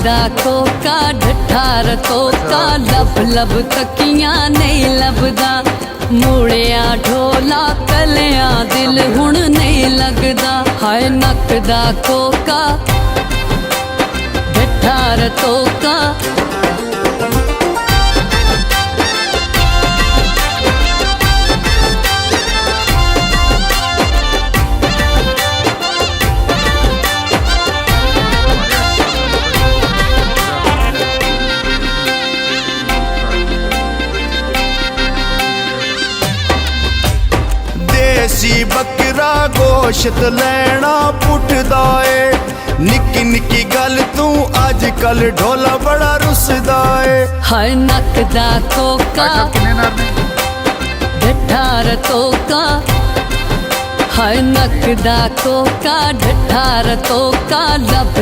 दा कोका ढठार तोका लब लब तकियां नहीं लभदा मूड़िया ढोला कलिया दिल हुण नहीं लगदा हाय नक दा कोका ढठार तोका देसी बकरा गोश्त लैना पुठदा ए निक्की निक्की गल तू अज कल ढोला बड़ा रुसदा ए हाय नक दा कोका ढठार तोका हाय नक दा कोका ढठार तोका लब